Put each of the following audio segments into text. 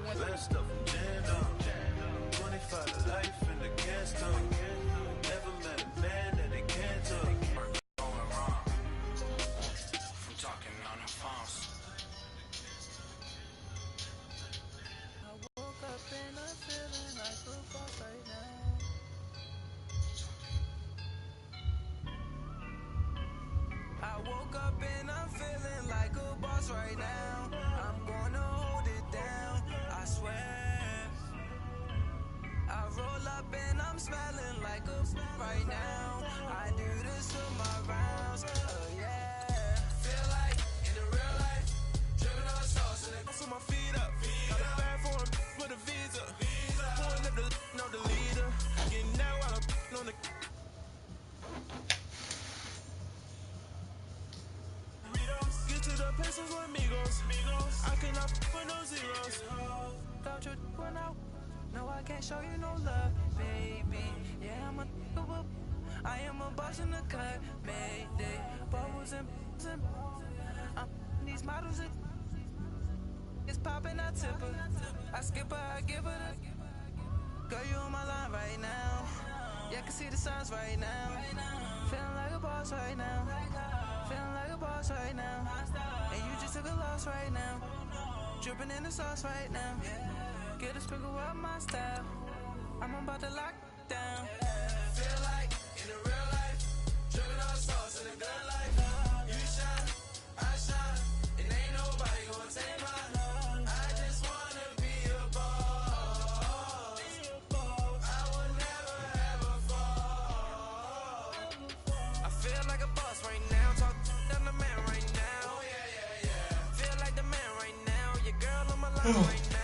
Last stuff from Jan up. 25 to life in the gas tank. Never met a man that they can't talk. From talking on the phones. I woke up and I'm feeling like a boss right now. I woke up and I'm feeling like a boss right now. I'm gonna hold it down, I swear. I roll up and I'm smelling like a right now. I do this to my rounds, yeah. Feel like in the real life, dripping on sauce and it on my feet up. Got a bag for him with a visa. Pulling up the leader. Getting that while I'm on the. Get to the pesos with amigos. I cannot with no zeros. Got your one out. No, I can't show you no love, baby. Yeah, I am a boss in the cut, mayday. Bubbles and I'm these models. It's popping, I tip her. I skip her, I give her the. Girl, you on my line right now. Yeah, I can see the signs right now. Feeling like a boss right now. Feeling like a boss right now. And you just took a loss right now. Dripping in the sauce right now. Get a sprinkle up my style. I'm about to lock down. Feel like in the real life, dripping on sauce in the good life. You shine, I shine, and ain't nobody gonna take my love. I just wanna be a boss. I will never ever fall. I feel like a boss right now. Talk to the man right now. Oh yeah. Feel like the man right now. Your girl on my line right now.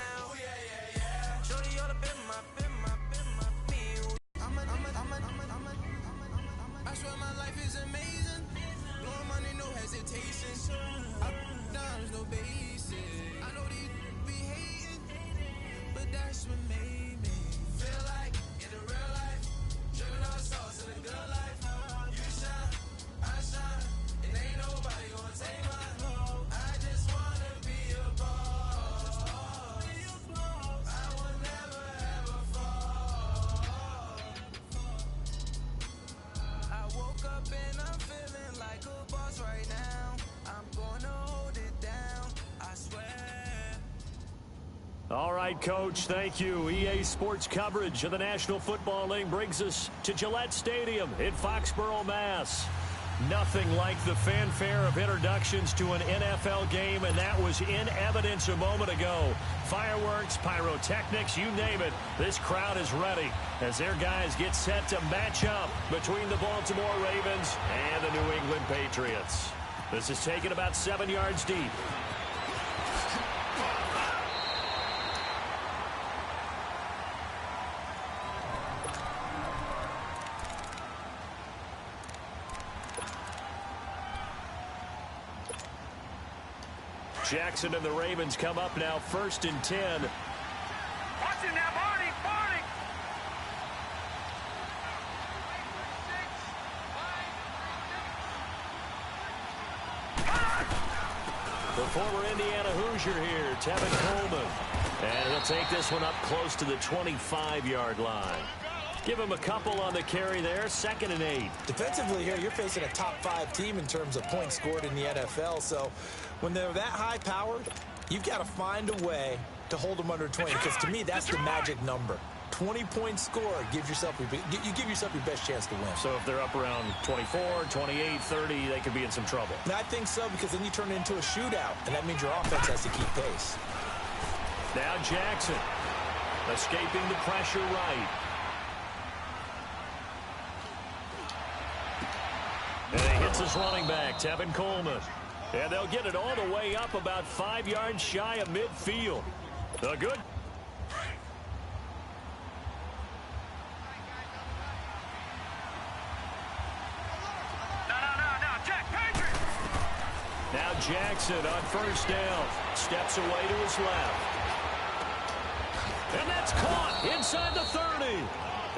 I swear my life is amazing. Blowing money, no hesitation. Up, down, no basic. I know these be hating, but that's what made me feel like in the real life, dripping on sauce in the good life. You shine, I shine, and ain't nobody gonna take my love. I just wanna be a boss. I will never ever fall. I woke up and I'm feeling like a boss right now. I'm gonna hold it down, I swear. All right, Coach, thank you. EA Sports coverage of the National Football League brings us to Gillette Stadium in Foxborough, Mass. Nothing like the fanfare of introductions to an NFL game, and that was in evidence a moment ago. Fireworks, pyrotechnics, you name it. This crowd is ready as their guys get set to match up between the Baltimore Ravens and the New England Patriots. This is taken about 7 yards deep. Jackson and the Ravens come up now, 1st and 10. Watch it now, Barney! The former Indiana Hoosier here, Tevin Coleman. And he'll take this one up close to the 25-yard line. Give him a couple on the carry there, 2nd and 8. Defensively here, you're facing a top-5 team in terms of points scored in the NFL. So when they're that high-powered, you've got to find a way to hold them under 20. Because to me, that's the magic number. 20-point score, you give yourself your best chance to win. So if they're up around 24, 28, 30, they could be in some trouble. And I think so, because then you turn it into a shootout, and that means your offense has to keep pace. Now Jackson, escaping the pressure right. And he hits his running back, Tevin Coleman. And they'll get it all the way up about 5 yards shy of midfield. A good. Now Jackson on 1st down. Steps away to his left. And that's caught inside the 30.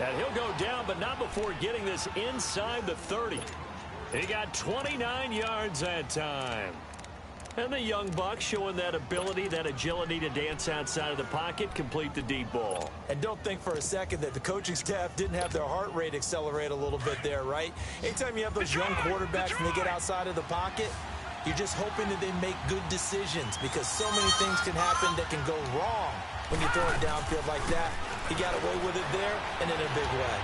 And he'll go down, but not before getting this inside the 30. He got 29 yards that time. And the young buck showing that ability, that agility to dance outside of the pocket, complete the deep ball. And don't think for a second that the coaching staff didn't have their heart rate accelerate a little bit there, right? Anytime you have those young quarterbacks and they get outside of the pocket, you're just hoping that they make good decisions because so many things can happen that can go wrong when you throw it downfield like that. He got away with it there and in a big way.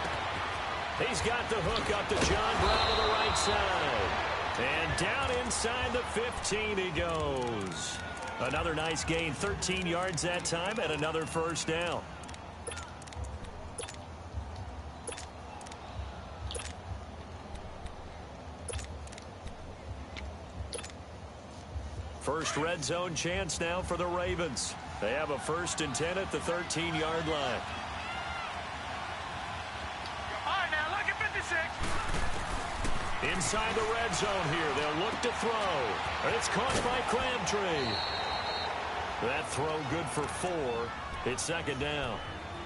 He's got the hook up to John Brown to the right side. And down inside the 15 he goes. Another nice gain, 13 yards that time, and another first down. First red zone chance now for the Ravens. They have a 1st and 10 at the 13-yard line. All right, now look at 56. Inside the red zone here, they'll look to throw. It's caught by Crabtree. That throw good for 4. It's 2nd down.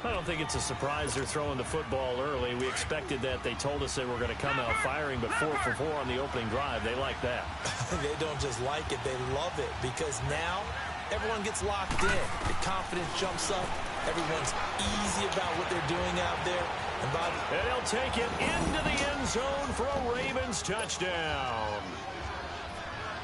I don't think it's a surprise they're throwing the football early. We expected that. They told us they were going to come out firing, but 4 for 4 on the opening drive. They like that. They don't just like it, they love it because now everyone gets locked in. The confidence jumps up. Everyone's easy about what they're doing out there. And he'll take it into the end zone for a Ravens touchdown.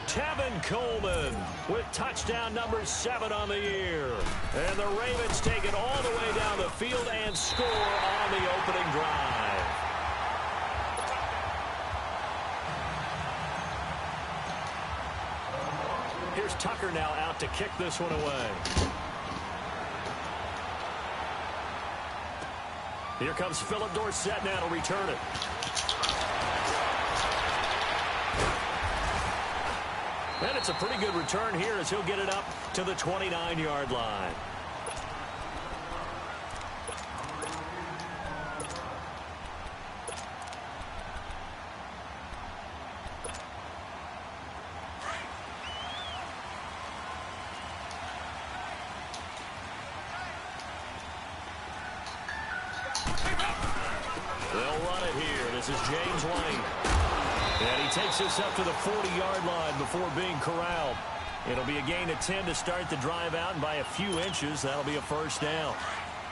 Tevin Coleman with touchdown number 7 on the year. And the Ravens take it all the way down the field and score on the opening drive. Here's Tucker now out to kick this one away. Here comes Philip Dorsett now to return it. And it's a pretty good return here as he'll get it up to the 29-yard line. They'll run it here. This is James White. And he takes this up to the 40-yard line before being corralled. It'll be a gain of 10 to start the drive out, and by a few inches, that'll be a first down.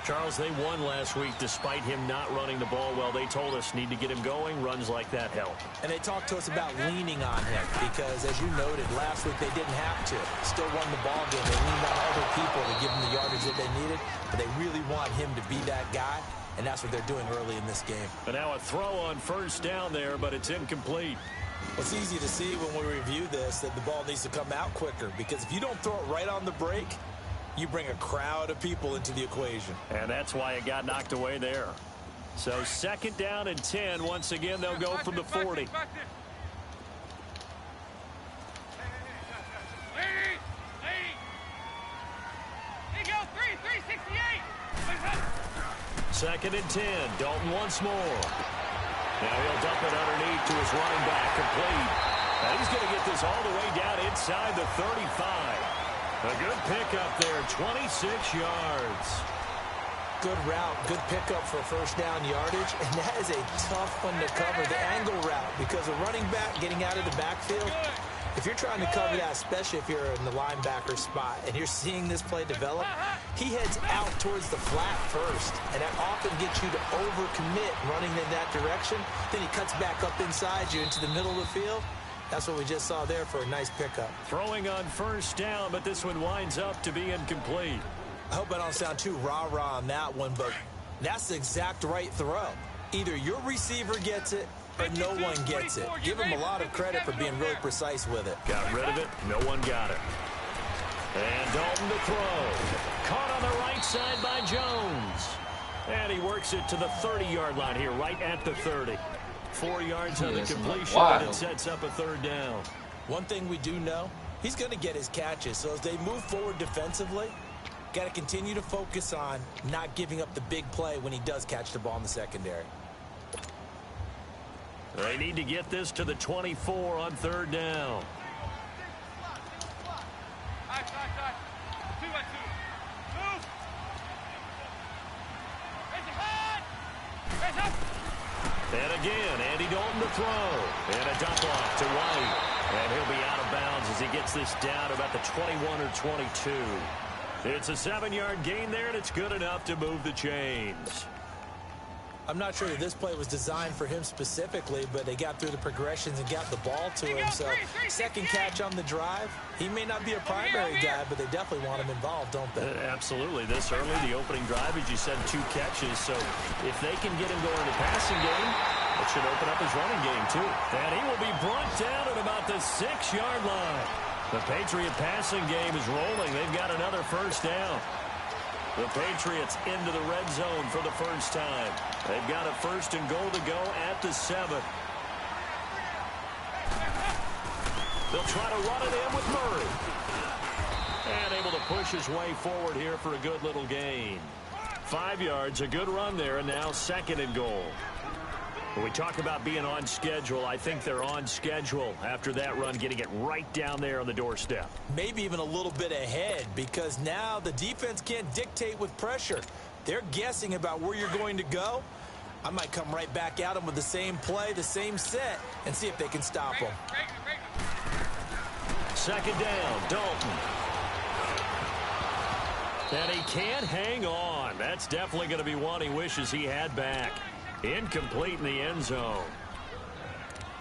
Charles, they won last week despite him not running the ball well. They told us need to get him going. Runs like that help. And they talked to us about leaning on him because, as you noted, last week they didn't have to. Still won the ball game. They leaned on other people to give them the yardage that they needed, but they really want him to be that guy, and that's what they're doing early in this game. And now a throw on first down there, but it's incomplete. Well, it's easy to see when we review this that the ball needs to come out quicker because if you don't throw it right on the break, you bring a crowd of people into the equation. And that's why it got knocked away there. So 2nd down and 10. Once again, they'll go from the 40. Second and 10. Dalton once more. Now he'll dump it underneath to his running back, complete. And he's going to get this all the way down inside the 35. A good pickup there, 26 yards. Good route, good pickup for first down yardage, and that is a tough one to cover, the angle route, because a running back getting out of the backfield, if you're trying to cover that, especially if you're in the linebacker spot, and you're seeing this play develop, he heads out towards the flat first, and that often gets you to overcommit running in that direction. Then he cuts back up inside you into the middle of the field. That's what we just saw there for a nice pickup. Throwing on first down, but this one winds up to be incomplete. I hope I don't sound too rah-rah on that one, but that's the exact right throw. Either your receiver gets it or no one gets it. Give him a lot of credit for being really precise with it. Got rid of it. No one got it. And Dalton to throw. Caught on the right side by Jones. And he works it to the 30-yard line here, right at the 30. 4 yards on the completion, and it sets up a 3rd down. One thing we do know, he's going to get his catches. So as they move forward defensively, got to continue to focus on not giving up the big play when he does catch the ball in the secondary. They need to get this to the 24 on 3rd down. And again, Andy Dalton to throw. And a dump off to White. And he'll be out of bounds as he gets this down to about the 21 or 22. It's a 7-yard gain there, and it's good enough to move the chains. I'm not sure that this play was designed for him specifically, but they got through the progressions and got the ball to him. So second catch on the drive. He may not be a primary guy, but they definitely want him involved, don't they? Absolutely. This early, the opening drive, as you said, 2 catches. So if they can get him going in the passing game, it should open up his running game, too. And he will be brought down at about the 6-yard line. The Patriot passing game is rolling. They've got another first down. The Patriots into the red zone for the first time. They've got a 1st and goal to go at the 7. They'll try to run it in with Murray. And able to push his way forward here for a good little gain. 5 yards, a good run there, and now 2nd and goal. When we talk about being on schedule, I think they're on schedule after that run, getting it right down there on the doorstep. Maybe even a little bit ahead, because now the defense can't dictate with pressure. They're guessing about where you're going to go. I might come right back at them with the same play, the same set, and see if they can stop them. 2nd down, Dalton. And he can't hang on. That's definitely going to be one he wishes he had back. Incomplete in the end zone.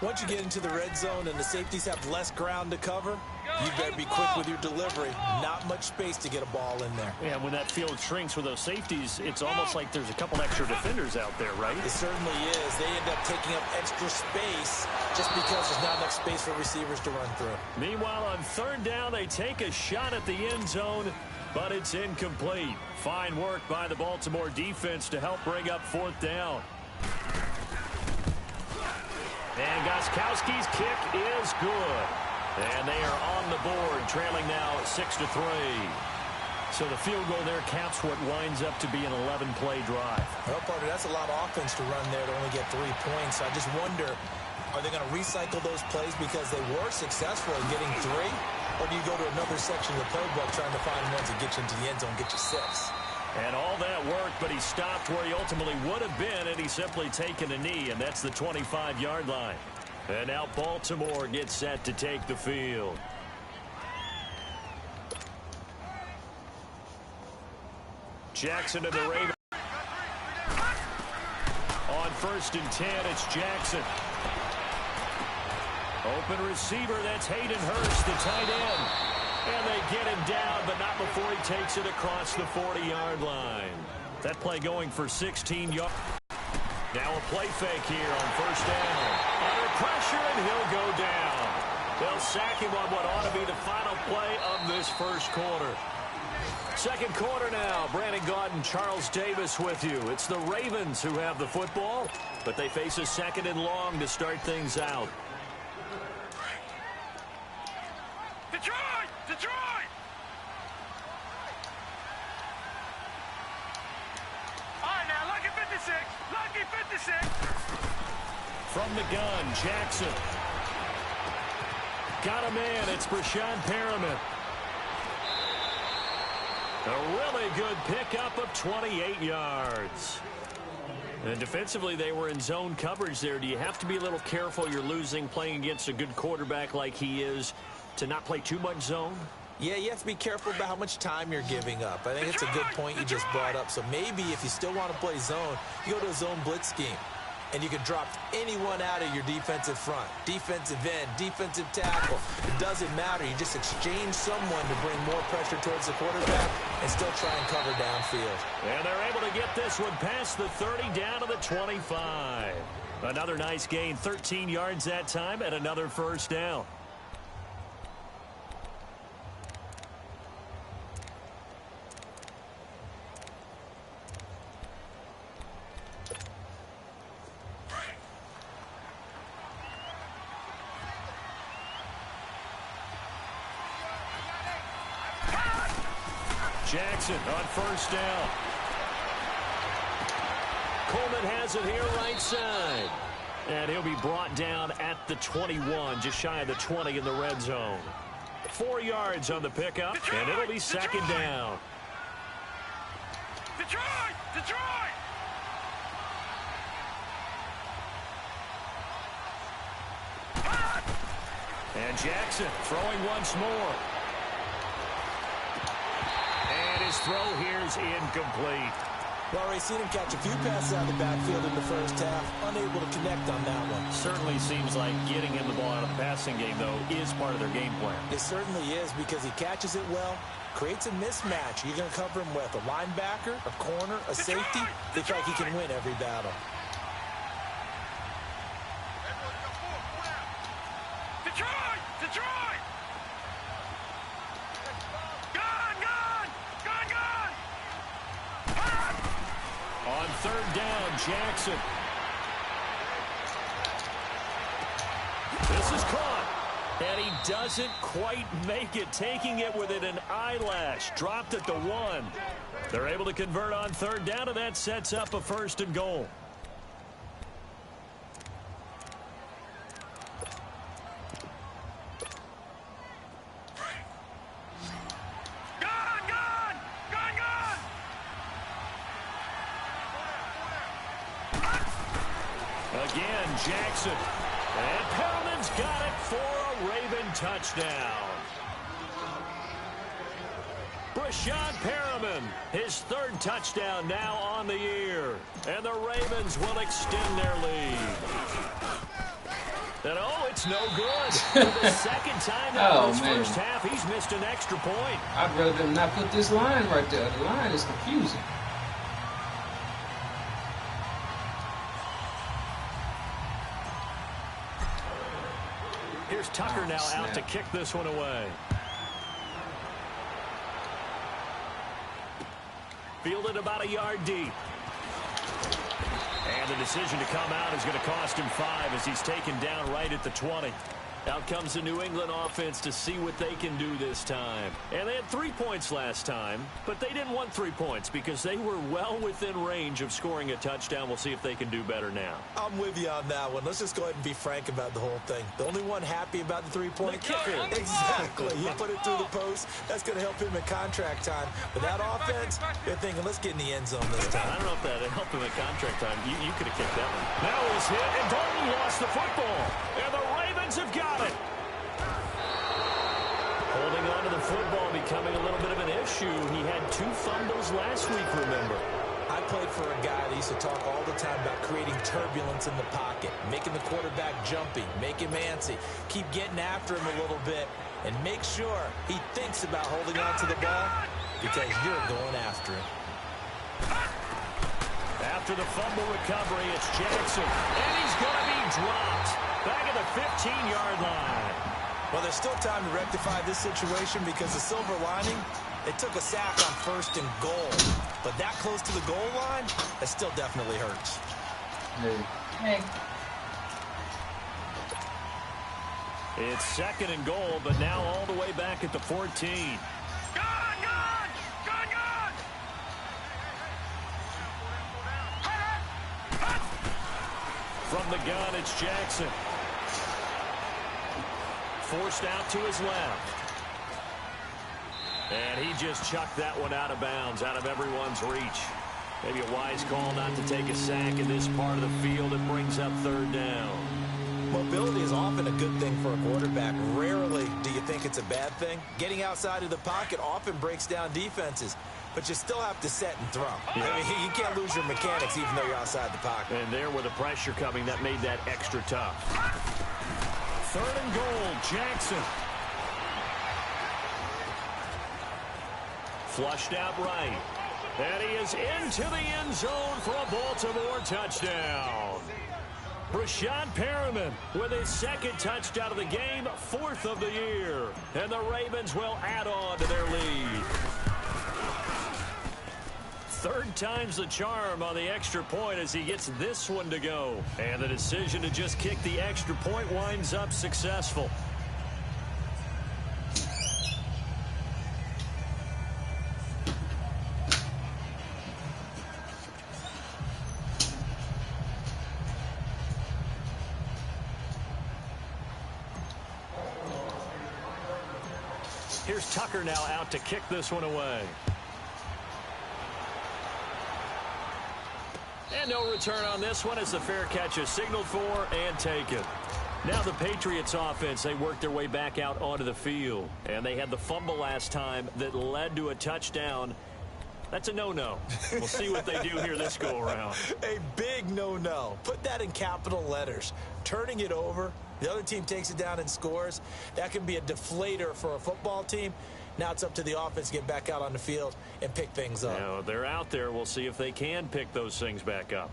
Once you get into the red zone and the safeties have less ground to cover, you better be quick with your delivery. Not much space to get a ball in there. Yeah, when that field shrinks with those safeties, it's almost like there's a couple extra defenders out there, right? It certainly is. They end up taking up extra space just because there's not enough space for receivers to run through. Meanwhile, on 3rd down, they take a shot at the end zone, but it's incomplete. Fine work by the Baltimore defense to help bring up 4th down. And Gostkowski's kick is good. And they are on the board, trailing now 6-3. So the field goal there caps what winds up to be an 11-play drive. Well, partner, that's a lot of offense to run there to only get 3 points. I just wonder, are they going to recycle those plays because they were successful in getting 3? Or do you go to another section of the playbook trying to find ones that get you into the end zone, get you 6? And all that worked, but he stopped where he ultimately would have been, and he's simply taken a knee, and that's the 25-yard line. And now Baltimore gets set to take the field. Jackson to the Ravens. On 1st and 10, it's Jackson. Open receiver, that's Hayden Hurst, the tight end. And they get him down, but not before he takes it across the 40-yard line. That play going for 16 yards. Now a play fake here on 1st down. Under pressure, and he'll go down. They'll sack him on what ought to be the final play of this 1st quarter. 2nd quarter now. Brandon Gaudin, Charles Davis with you. It's the Ravens who have the football, but they face a 2nd and long to start things out. Detroit! Detroit! All right, now, lucky 56. Lucky 56. From the gun, Jackson. Got a man. It's Brashad Perriman. A really good pickup of 28 yards. And defensively, they were in zone coverage there. Do you have to be a little careful? You're losing, playing against a good quarterback like he is, to not play too much zone? Yeah, you have to be careful about how much time you're giving up. I think it's a good point you just brought up. So maybe if you still want to play zone, you go to a zone blitz scheme. And you can drop anyone out of your defensive front. Defensive end, defensive tackle. It doesn't matter. You just exchange someone to bring more pressure towards the quarterback and still try and cover downfield. And they're able to get this one past the 30 down to the 25. Another nice gain, 13 yards that time, and another 1st down. Jackson on 1st down. Coleman has it here right side. And he'll be brought down at the 21, just shy of the 20 in the red zone. 4 yards on the pickup, and it'll be 2nd down. Detroit! Detroit! And Jackson throwing once more. And his throw here is incomplete. Well, Ray, seen him catch a few passes out of the backfield in the first half, unable to connect on that one. Certainly seems like getting him the ball out of the passing game, though, is part of their game plan. It certainly is because he catches it well, creates a mismatch. You're going to cover him with a linebacker, a corner, a safety. Looks like he can win every battle. Detroit! Detroit! Gone! Gone! Gone! Gone! On third down, Jackson. This is caught. And he doesn't quite make it, taking it within an eyelash. Dropped at the 1. They're able to convert on third down, and that sets up a 1st and goal. Gone! Gone! Gone! Gone! Again, Jackson. And Perriman's got it for a Raven touchdown. Brashad Perriman, his 3rd touchdown now on the year. And the Ravens will extend their lead. And oh, it's no good. For the 2nd time in this first half, he's missed an extra point. I'd rather them not put this line right there. The line is confusing. Here's Tucker now out to kick this one away. Fielded about a yard deep. And the decision to come out is going to cost him 5 as he's taken down right at the 20. Out comes the New England offense to see what they can do this time. And they had 3 points last time, but they didn't want 3 points because they were well within range of scoring a touchdown. We'll see if they can do better now. I'm with you on that one. Let's just go ahead and be frank about the whole thing. The only one happy about the three-point kicker. Exactly. He put it through the post. That's going to help him in contract time. But that offense, they're thinking, let's get in the end zone this time. I don't know if that helped him at contract time. You could have kicked that one. Now he's hit, and Dalton lost the football. And the Ravens have got it. Holding on to the football becoming a little bit of an issue. He had 2 fumbles last week, remember. I played for a guy that used to talk all the time about creating turbulence in the pocket, making the quarterback jumpy, make him antsy, keep getting after him a little bit, and make sure he thinks about holding on to the ball because you're going after him. After the fumble recovery, it's Jackson, and he's going to be dropped back at the 15-yard line. Well, there's still time to rectify this situation because the silver lining, they took a sack on 1st and goal. But that close to the goal line, that still definitely hurts. Hey. It's 2nd and goal, but now all the way back at the 14. Gone! Gone! Gone! Gone! From the gun, it's Jackson. Forced out to his left. And he just chucked that one out of bounds, out of everyone's reach. Maybe a wise call not to take a sack in this part of the field. It brings up 3rd down. Mobility is often a good thing for a quarterback. Rarely do you think it's a bad thing. Getting outside of the pocket often breaks down defenses. But you still have to set and throw. Yeah. I mean, you can't lose your mechanics even though you're outside the pocket. And there with the pressure coming, that made that extra tough. 3rd and goal, Jackson. Flushed out right. And he is into the end zone for a Baltimore touchdown. Brashad Perriman with his 2nd touchdown of the game, 4th of the year. And the Ravens will add on to their lead. 3rd time's the charm on the extra point as he gets this one to go. And the decision to just kick the extra point winds up successful. Here's Tucker now out to kick this one away. And no return on this one as the fair catch is signaled for and taken. Now the Patriots offense, they worked their way back out onto the field. And they had the fumble last time that led to a touchdown. That's a no-no. We'll see what they do here this go-around. A big no-no. Put that in capital letters. Turning it over, the other team takes it down and scores. That can be a deflator for a football team. Now it's up to the offense to get back out on the field and pick things up. Now, they're out there. We'll see if they can pick those things back up.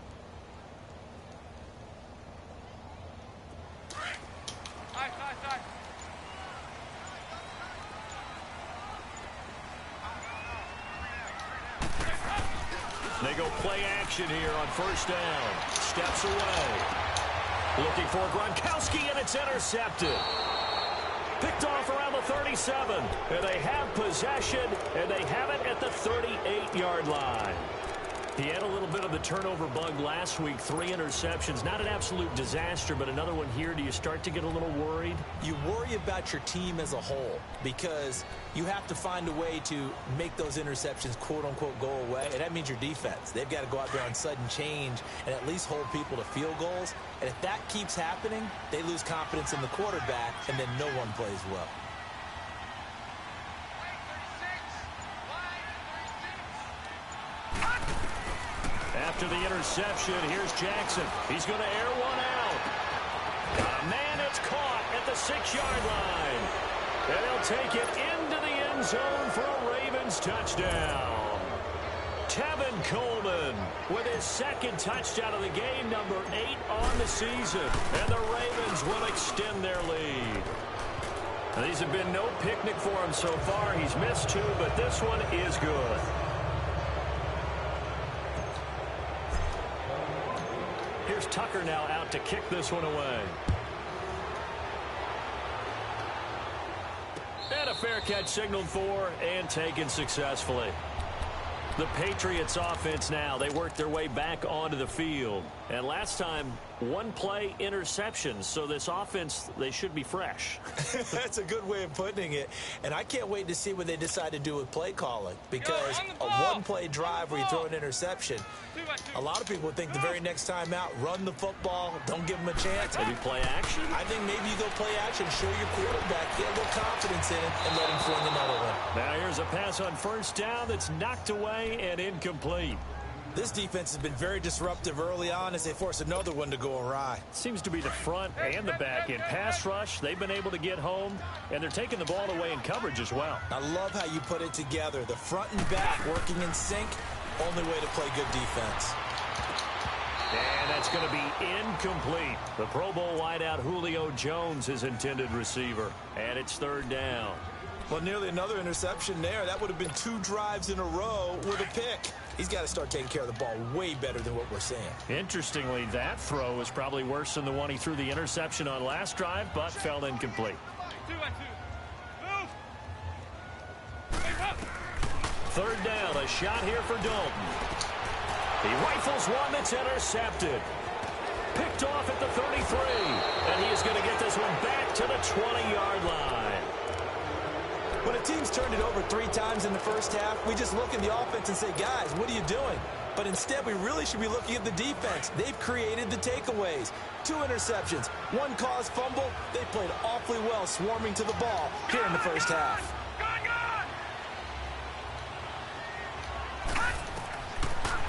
They go play action here on first down. Steps away. Looking for Gronkowski, and it's intercepted. Picked off around the 37. And they have possession, and they have it at the 38-yard line. He had a little bit of the turnover bug last week. 3 interceptions. Not an absolute disaster, but another one here. Do you start to get a little worried? You worry about your team as a whole because you have to find a way to make those interceptions, quote-unquote, go away. And that means your defense. They've got to go out there on sudden change and at least hold people to field goals. And if that keeps happening, they lose confidence in the quarterback, and then no one plays well. After the interception, here's Jackson. He's going to air one out. Got a man, it's caught at the 6-yard line. And he'll take it into the end zone for a Ravens touchdown. Tevin Coleman with his second touchdown of the game, number 8 on the season. And the Ravens will extend their lead. Now, these have been no picnic for him so far. He's missed 2, but this one is good. Here's Tucker now out to kick this one away. And a fair catch signaled for and taken successfully. The Patriots offense now, they work their way back onto the field. And last time, 1 play interceptions. So this offense, they should be fresh. That's a good way of putting it. And I can't wait to see what they decide to do with play calling. Because a 1-play drive where you throw an interception, a lot of people would think the very next time out, run the football, don't give them a chance. Maybe play action? I think maybe you go play action, show your quarterback, get a little confidence in it, and let him fling another one. Now here's a pass on first down that's knocked away and incomplete. This defense has been very disruptive early on as they force another one to go awry. Seems to be the front and the back end. Pass rush, they've been able to get home, and they're taking the ball away in coverage as well. I love how you put it together. The front and back working in sync, only way to play good defense. And that's going to be incomplete. The Pro Bowl wideout Julio Jones, his intended receiver. And it's 3rd down. Well, nearly another interception there. That would have been 2 drives in a row with a pick. He's got to start taking care of the ball way better than what we're seeing. Interestingly, that throw was probably worse than the one he threw the interception on last drive, but fell incomplete. 3rd down, a shot here for Dalton. He rifles one that's intercepted. Picked off at the 33, and he is going to get this one back to the 20-yard line. When a team's turned it over 3 times in the first half, we just look at the offense and say, guys, what are you doing? But instead, we really should be looking at the defense. They've created the takeaways. 2 interceptions, 1 caused fumble. They played awfully well swarming to the ball here in the first half.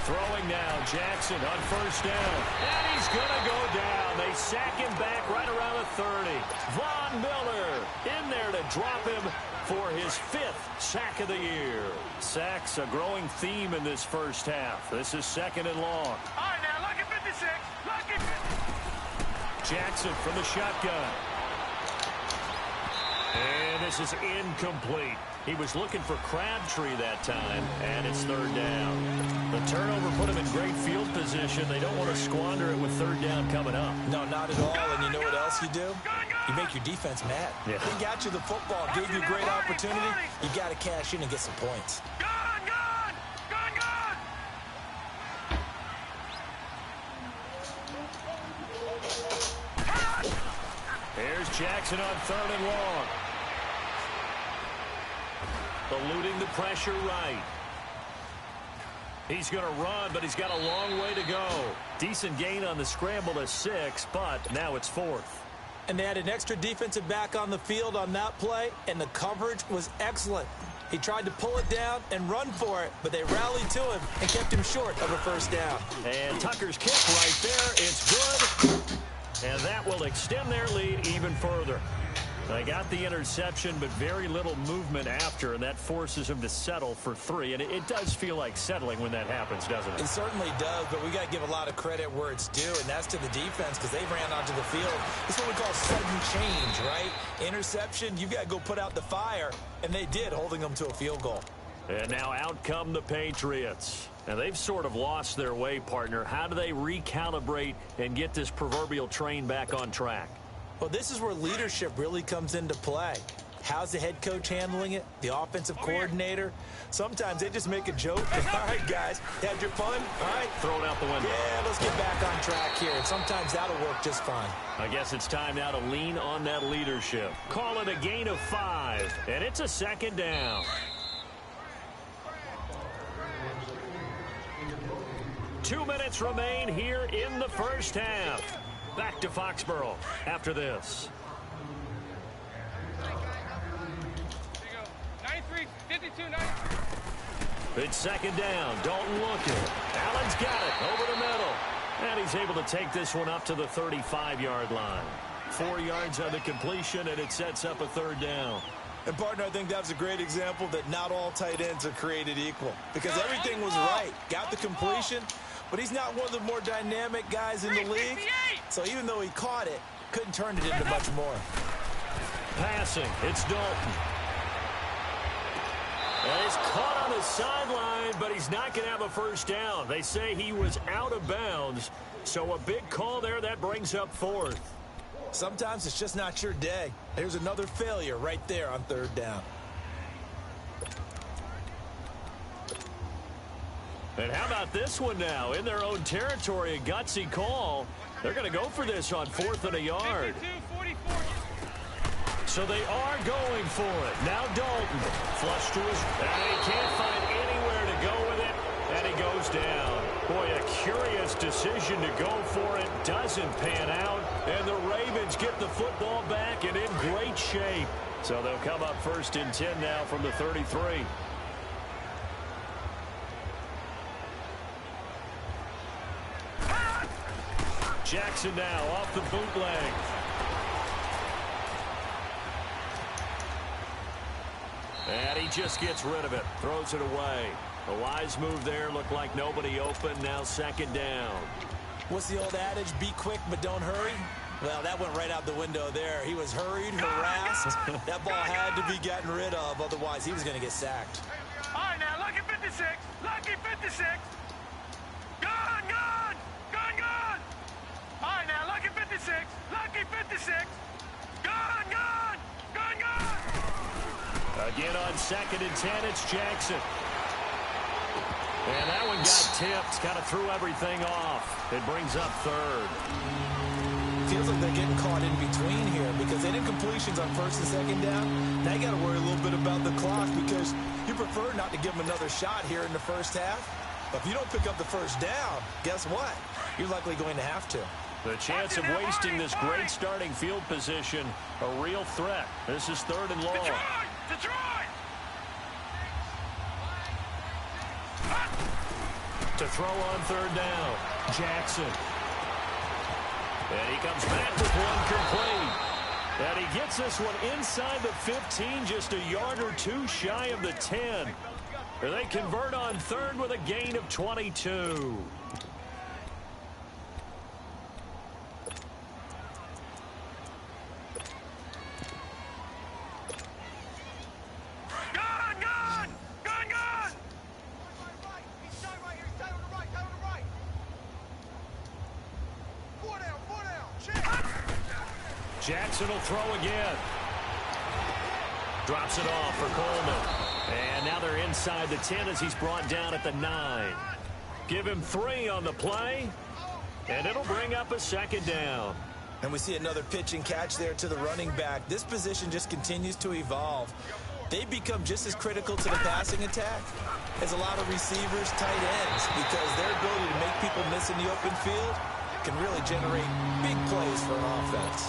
Throwing now, Jackson on first down. And he's going to go down. They sack him back right around the 30. Von Miller in there to drop him for his 5th sack of the year. Sacks a growing theme in this first half. This is 2nd and long. All right, now, lucky 56. Lucky 50. Jackson from the shotgun. And this is incomplete. He was looking for Crabtree that time, and it's 3rd down. The turnover put him in great field position. They don't want to squander it with 3rd down coming up. No, not at all. And you know what else you do? You make your defense mad. Yeah. They got you the football, gave you a great opportunity. You got to cash in and get some points. Here's Jackson on 3rd and long. Eluding the pressure right. He's going to run, but he's got a long way to go. Decent gain on the scramble to 6, but now it's 4th. And they had an extra defensive back on the field on that play, and the coverage was excellent. He tried to pull it down and run for it, but they rallied to him and kept him short of a first down. And Tucker's kick right there. It's good. And that will extend their lead even further. They got the interception, but very little movement after, and that forces them to settle for 3. And it does feel like settling when that happens, doesn't it? It certainly does, but we got to give a lot of credit where it's due, and that's to the defense because they ran onto the field. It's what we call sudden change, right? Interception, you got to go put out the fire, and they did, holding them to a field goal. And now out come the Patriots. And they've sort of lost their way, partner. How do they recalibrate and get this proverbial train back on track? Well, this is where leadership really comes into play. How's the head coach handling it? The offensive coordinator? Sometimes they just make a joke. All right, guys, had your fun? All right. Throw it out the window. Yeah, let's get back on track here. And sometimes that'll work just fine. I guess it's time now to lean on that leadership. Call it a gain of 5, and it's a second down. 2 minutes remain here in the first half. Back to Foxborough after this. 93, 52, 90. It's second down. Dalton looking. Allen's got it over the middle. And he's able to take this one up to the 35-yard line. 4 yards on the completion, and it sets up a third down. And, partner, I think that's a great example that not all tight ends are created equal. Because everything was right. Got the completion, but he's not one of the more dynamic guys in the league. So even though he caught it, couldn't turn it into much more. Passing. It's Dalton. And he's caught on the sideline, but he's not going to have a first down. They say he was out of bounds. So a big call there. That brings up 4th. Sometimes it's just not your day. There's another failure right there on third down. And how about this one now? In their own territory, a gutsy call. They're going to go for this on 4th and a yard. 52, 44. So they are going for it. Now Dalton. Flush to his... And he can't find anywhere to go with it. And he goes down. Boy, a curious decision to go for it. Doesn't pan out. And the Ravens get the football back and in great shape. So they'll come up 1st and 10 now from the 33. Jackson now off the bootleg. And he just gets rid of it. Throws it away. A wise move there. Looked like nobody open. Now second down. What's the old adage? Be quick, but don't hurry. Well, that went right out the window there. He was hurried, harassed. That ball had to be gotten rid of. Otherwise, he was going to get sacked. All right, now, lucky 56. Lucky 56. Gone, gone. Gone, gone. All right, now, lucky 56. Lucky 56. Gone, gone. Gone, gone. Again on 2nd and 10, it's Jackson. And that one got tipped. Kind of threw everything off. It brings up 3rd. Feels like they're getting caught in between here because they did completions on 1st and 2nd down. Now you got to worry a little bit about the clock because you prefer not to give them another shot here in the first half. But if you don't pick up the first down, guess what? You're likely going to have to. The chance of wasting this great starting field position, a real threat. This is 3rd and long. Detroit! To throw on 3rd down, Jackson. And he comes back with one complete. And he gets this one inside the 15, just a yard or 2 shy of the 10. And they convert on 3rd with a gain of 22. Jackson will throw again. Drops it off for Coleman. And now they're inside the 10 as he's brought down at the 9. Give him 3 on the play. And it'll bring up a 2nd down. And we see another pitch and catch there to the running back. This position just continues to evolve. They become just as critical to the passing attack as a lot of receivers, tight ends, because their ability to make people miss in the open field can really generate big plays for an offense.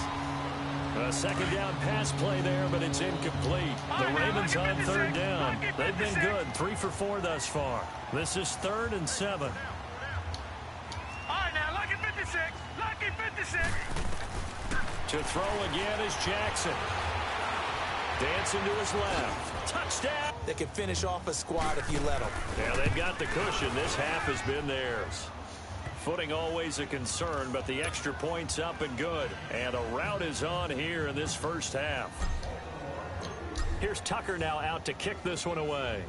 A second down pass play there, but it's incomplete. The Ravens on third down. They've been good, 3 for 4 thus far. This is 3rd and 7. All right, now, lucky 56. Lucky 56. To throw again is Jackson. Dancing to his left. Touchdown. They can finish off a squad if you let them. Yeah, they've got the cushion. This half has been theirs. Footing always a concern, but the extra point's up and good. And a rout is on here in this first half. Here's Tucker now out to kick this one away.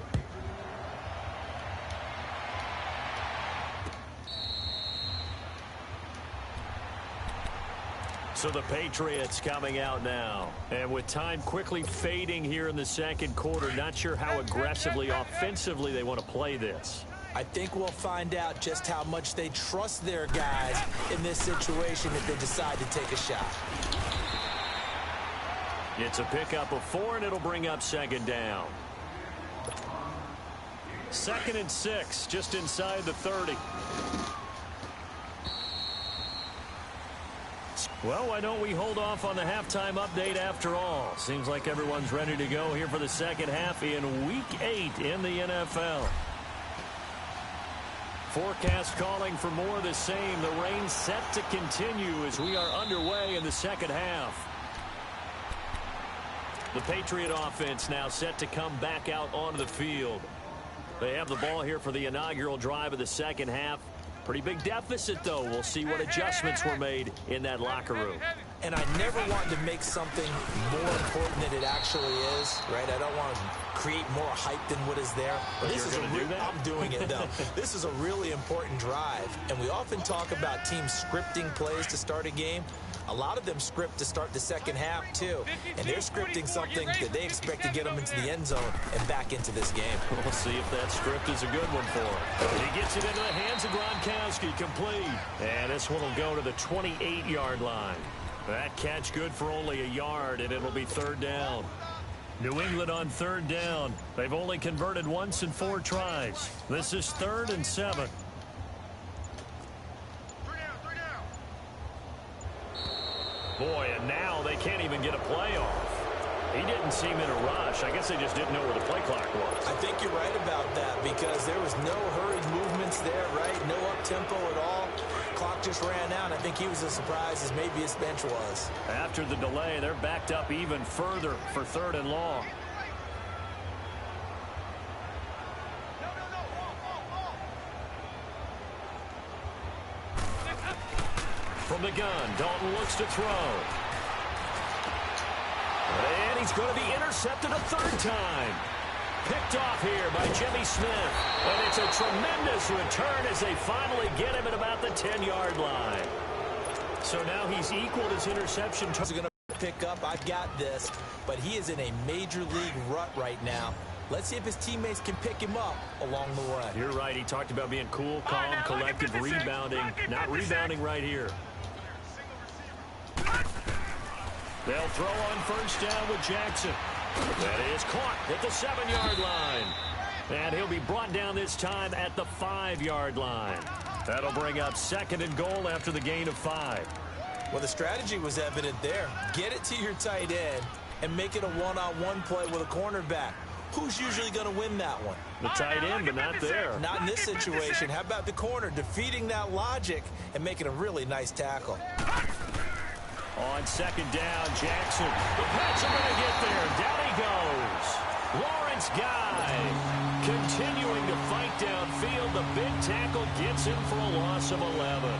So the Patriots coming out now. And with time quickly fading here in the second quarter, not sure how aggressively, offensively they want to play this. I think we'll find out just how much they trust their guys in this situation if they decide to take a shot. It's a pickup of 4, and it'll bring up second down. 2nd and 6, just inside the 30. Well, why don't we hold off on the halftime update after all? Seems like everyone's ready to go here for the second half in Week 8 in the NFL. Forecast calling for more of the same. The rain set to continue as we are underway in the second half. The Patriot offense now set to come back out onto the field. They have the ball here for the inaugural drive of the second half. Pretty big deficit, though. We'll see what adjustments were made in that locker room. And I never want to make something more important than it actually is, right? I don't want to create more hype than what is there. But this is I'm doing it, though. This is a really important drive. And we often talk about teams scripting plays to start a game. A lot of them script to start the second half, too. And they're scripting something that they expect to get them into the end zone and back into this game. We'll see if that script is a good one for him. He gets it into the hands of Gronkowski, complete. And this one will go to the 28-yard line. That catch good for only a yard, and it'll be 3rd down. New England on 3rd down. They've only converted once in 4 tries. This is 3rd and 7. Boy, and now they can't even get a play off. He didn't seem in a rush. I guess they just didn't know where the play clock was. I think you're right about that because there was no hurried movements there, right? No up-tempo at all. Clock just ran out. I think he was as surprised as maybe his bench was. After the delay, they're backed up even further for 3rd and long. From the gun, Dalton looks to throw. And he's going to be intercepted a 3rd time. Picked off here by Jimmy Smith. And it's a tremendous return as they finally get him at about the 10-yard line. So now he's equaled his interception. He's going to pick up. I've got this. But he is in a major league rut right now. Let's see if his teammates can pick him up along the way. You're right. He talked about being cool, calm, collective, rebounding. Not rebounding right here. They'll throw on 1st down with Jackson. That is caught at the 7-yard line. And he'll be brought down this time at the 5-yard line. That'll bring up 2nd and goal after the gain of 5. Well, the strategy was evident there. Get it to your tight end and make it a one-on-one play with a cornerback. Who's usually going to win that one? The tight end, but not there. Not in this situation. How about the corner defeating that logic and making a really nice tackle? On 2nd down, Jackson. The Pats are going to get there. Down he goes. Lawrence Guy continuing to fight downfield. The big tackle gets him for a loss of 11.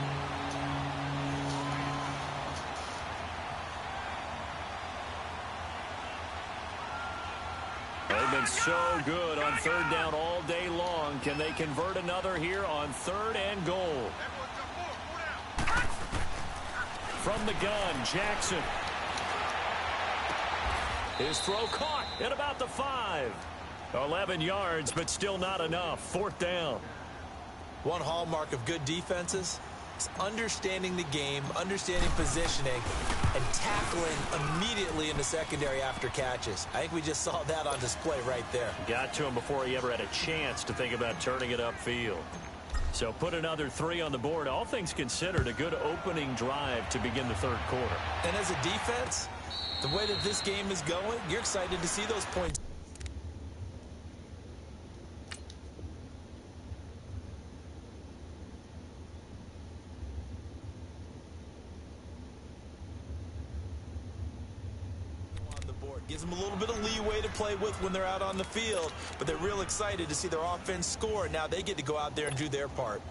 They've been so good on 3rd down all day long. Can they convert another here on 3rd and goal? From the gun, Jackson. His throw caught at about the 5. 11 yards, but still not enough. 4th down. One hallmark of good defenses is understanding the game, understanding positioning, and tackling immediately in the secondary after catches. I think we just saw that on display right there. Got to him before he ever had a chance to think about turning it upfield. So put another 3 on the board. All things considered, a good opening drive to begin the 3rd quarter. And as a defense, The way that this game is going, you're excited to see those points. Gives them a little bit of leeway to play with when they're out on the field, but they're real excited to see their offense score. Now they get to go out there and do their part.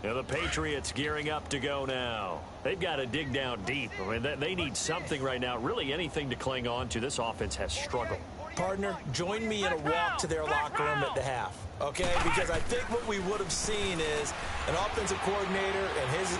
Yeah, the Patriots gearing up to go now. They've got to dig down deep. I mean, they need something right now, really anything to cling on to. This offense has struggled. Partner, join me in a walk to their locker room at the half, okay? Because I think what we would have seen is an offensive coordinator and his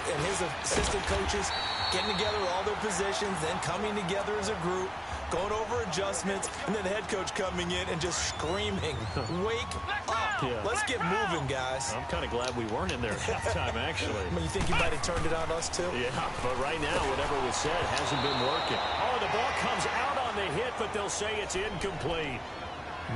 assistant coaches getting together with all their positions, then coming together as a group, going over adjustments, and then the head coach coming in and just screaming, wake up. Yeah. Let's get moving, guys. I'm kind of glad we weren't in there at halftime, actually. I mean, you think you might have turned it on us, too? Yeah, but right now, whatever was said hasn't been working. Oh, the ball comes out on the hit, but they'll say it's incomplete.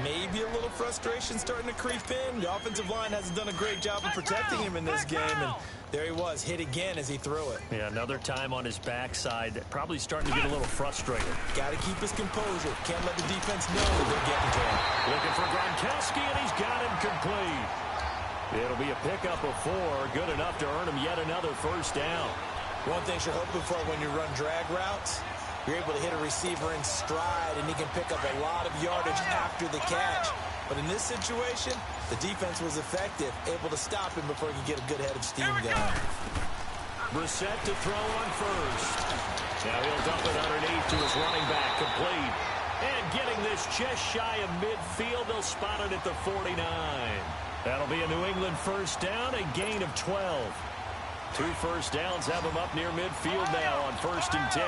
Maybe a little frustration starting to creep in. The offensive line hasn't done a great job of protecting him in this game, and there he was, hit again as he threw it. Yeah, another time on his backside, probably starting to get a little frustrated. Got to keep his composure. Can't let the defense know that they're getting to him. Looking for Gronkowski, and he's got him complete. It'll be a pickup of 4, good enough to earn him yet another first down. One thing you're hoping for when you run drag routes, you're able to hit a receiver in stride, and he can pick up a lot of yardage after the catch. But in this situation, the defense was effective, able to stop him before he could get a good head of steam going. Brissett to throw on first. Now he'll dump it underneath to his running back, complete. And getting this just shy of midfield, they'll spot it at the 49. That'll be a New England first down, a gain of 12. 2 first downs have them up near midfield now on 1st and 10.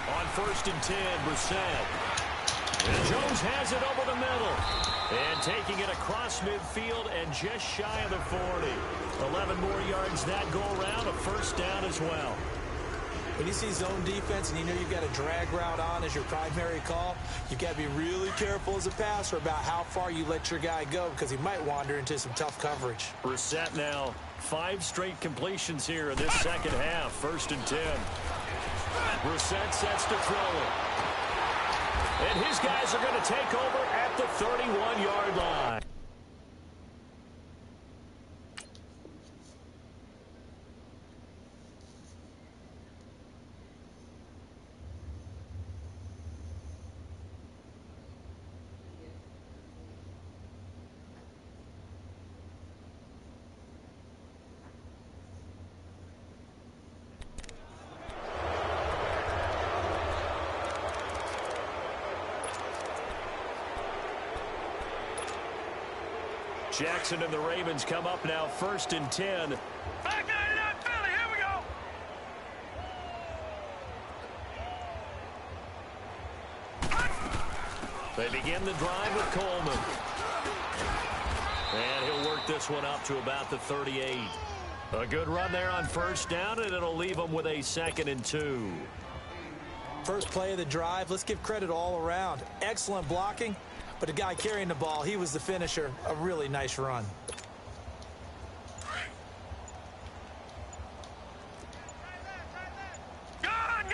On 1st and 10, Brissett. And Jones has it over the middle. And taking it across midfield and just shy of the 40. 11 more yards that go around, a first down as well. When you see zone defense and you know you've got a drag route on as your primary call, you've got to be really careful as a passer about how far you let your guy go because he might wander into some tough coverage. Brissett now 5 straight completions here in this second half. 1st and 10. Brissett sets to throw it. And his guys are going to take over at the 31-yard line. Jackson and the Ravens come up now 1st and 10. Back 99 Philly, here we go. They begin the drive with Coleman. And he'll work this one up to about the 38. A good run there on 1st down, and it'll leave them with a 2nd and 2. First play of the drive, let's give credit all around. Excellent blocking. But the guy carrying the ball, he was the finisher. A really nice run. Gone!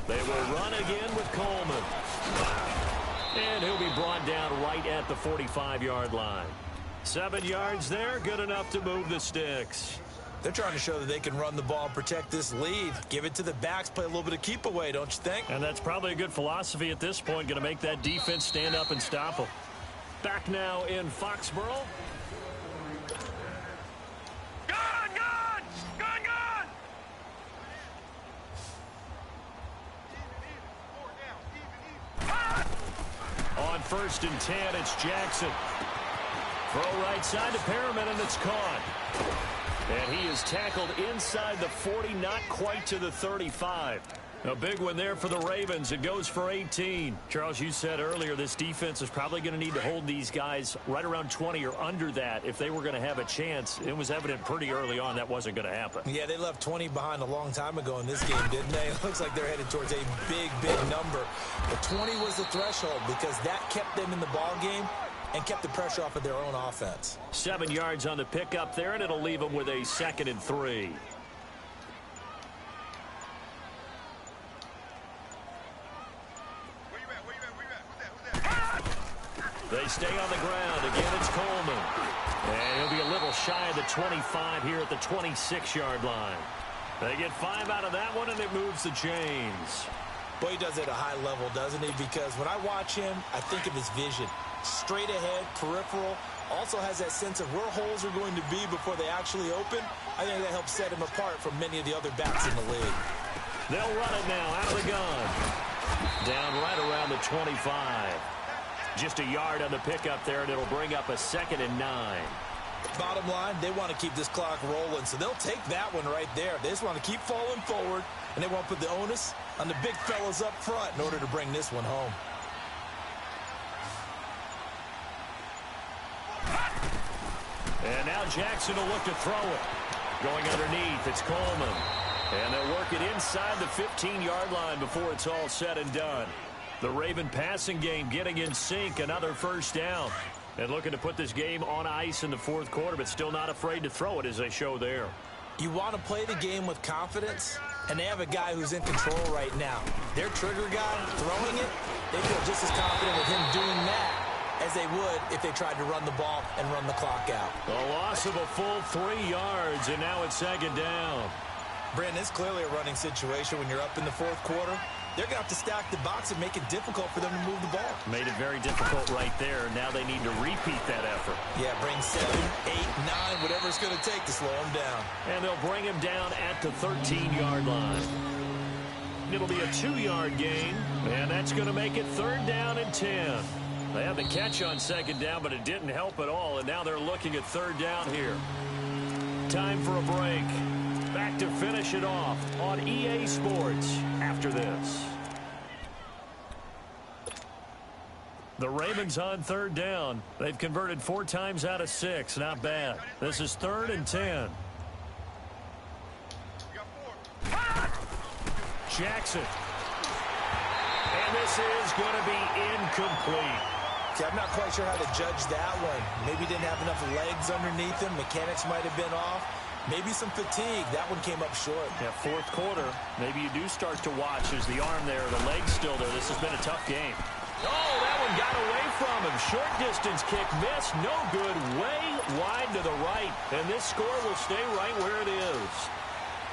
They will run again with Coleman. And he'll be brought down right at the 45-yard line. 7 yards there, good enough to move the sticks. They're trying to show that they can run the ball and protect this lead. Give it to the backs, play a little bit of keep away, don't you think? And that's probably a good philosophy at this point, going to make that defense stand up and stop them. Back now in Foxborough. Gone! On 1st and 10, it's Jackson. Throw right side to Perriman, and it's caught. And he is tackled inside the 40, not quite to the 35. A big one there for the Ravens. It goes for 18. Charles, you said earlier this defense is probably going to need to hold these guys right around 20 or under that if they were going to have a chance. It was evident pretty early on that wasn't going to happen. Yeah, they left 20 behind a long time ago in this game, didn't they? It looks like they're headed towards a big, big number. But 20 was the threshold because that kept them in the ball game and kept the pressure off of their own offense. 7 yards on the pickup there, and it'll leave them with a 2nd and 3. They stay on the ground. Again, it's Coleman. And he'll be a little shy of the 25 here at the 26-yard line. They get 5 out of that one, and it moves the chains. Well, he does it at a high level, doesn't he? Because when I watch him, I think of his vision. Straight ahead, peripheral. Also has that sense of where holes are going to be before they actually open. I think that helps set him apart from many of the other backs in the league. They'll run it now out of the gun. Down right around the 25. Just a yard on the pickup there, and it'll bring up a 2nd and 9. Bottom line, they want to keep this clock rolling, so they'll take that one right there. They just want to keep falling forward, and they want to put the onus on the big fellas up front in order to bring this one home. And now Jackson will look to throw it. Going underneath, it's Coleman. And they'll work it inside the 15-yard line before it's all said and done. The Raven passing game getting in sync, another first down. And looking to put this game on ice in the 4th quarter, but still not afraid to throw it as they show there. You want to play the game with confidence, and they have a guy who's in control right now. Their trigger guy throwing it, they feel just as confident with him doing that as they would if they tried to run the ball and run the clock out. A loss of a full 3 yards, and now it's 2nd down. Brandon, it's clearly a running situation when you're up in the 4th quarter. They're going to have to stack the box and make it difficult for them to move the ball. Made it very difficult right there. Now they need to repeat that effort. Yeah, bring 7, 8, 9, whatever it's going to take to slow them down. And they'll bring him down at the 13-yard line. It'll be a 2-yard gain, and that's going to make it 3rd down and 10. They had the catch on 2nd down, but it didn't help at all, and now they're looking at 3rd down here. Time for a break. Back to finish it off on EA Sports after this. The Ravens on 3rd down. They've converted 4 times out of 6. Not bad. This is 3rd and 10. Jackson. And this is going to be incomplete. Okay, I'm not quite sure how to judge that one. Maybe didn't have enough legs underneath him. Mechanics might have been off. Maybe some fatigue. That one came up short. Yeah, 4th quarter. Maybe you do start to watch as the arm there, the leg's still there. This has been a tough game. Oh, that one got away from him. Short distance kick missed. No good. Way wide to the right. And this score will stay right where it is.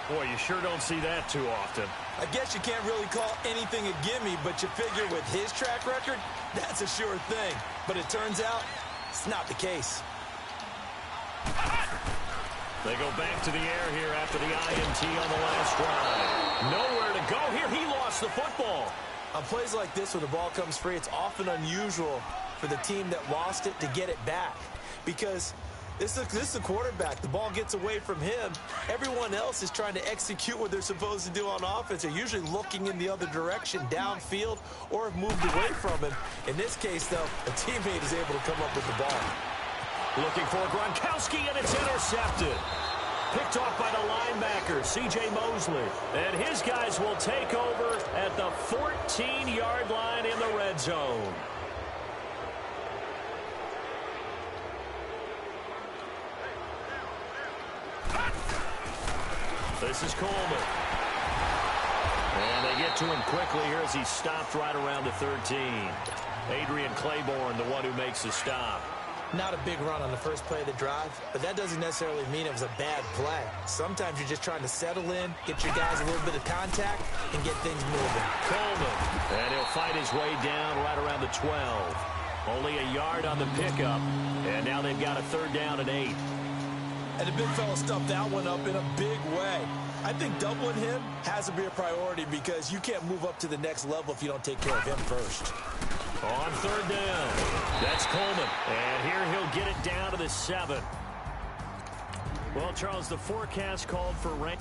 Boy, you sure don't see that too often. I guess you can't really call anything a gimme, but you figure with his track record, that's a sure thing. But it turns out, it's not the case. They go back to the air here after the INT on the last drive. Nowhere to go here. He lost the football. On plays like this where the ball comes free, it's often unusual for the team that lost it to get it back. Because this is the quarterback. The ball gets away from him. Everyone else is trying to execute what they're supposed to do on offense. They're usually looking in the other direction, downfield, or have moved away from him. In this case, though, a teammate is able to come up with the ball. Looking for Gronkowski, and it's intercepted. Picked off by the linebacker, C.J. Mosley. And his guys will take over at the 14-yard line in the red zone. This is Coleman. And they get to him quickly here as he stopped right around the 13. Adrian Claiborne, the one who makes the stop. Not a big run on the first play of the drive, but that doesn't necessarily mean it was a bad play. Sometimes you're just trying to settle in, get your guys a little bit of contact, and get things moving. Coleman, and he'll fight his way down right around the 12. Only a yard on the pickup, and now they've got a 3rd down and 8. And the big fella stuffed that one up in a big way. I think doubling him has to be a priority because you can't move up to the next level if you don't take care of him first. On 3rd down, that's Coleman. And here he'll get it down to the 7. Well, Charles, the forecast called for rain.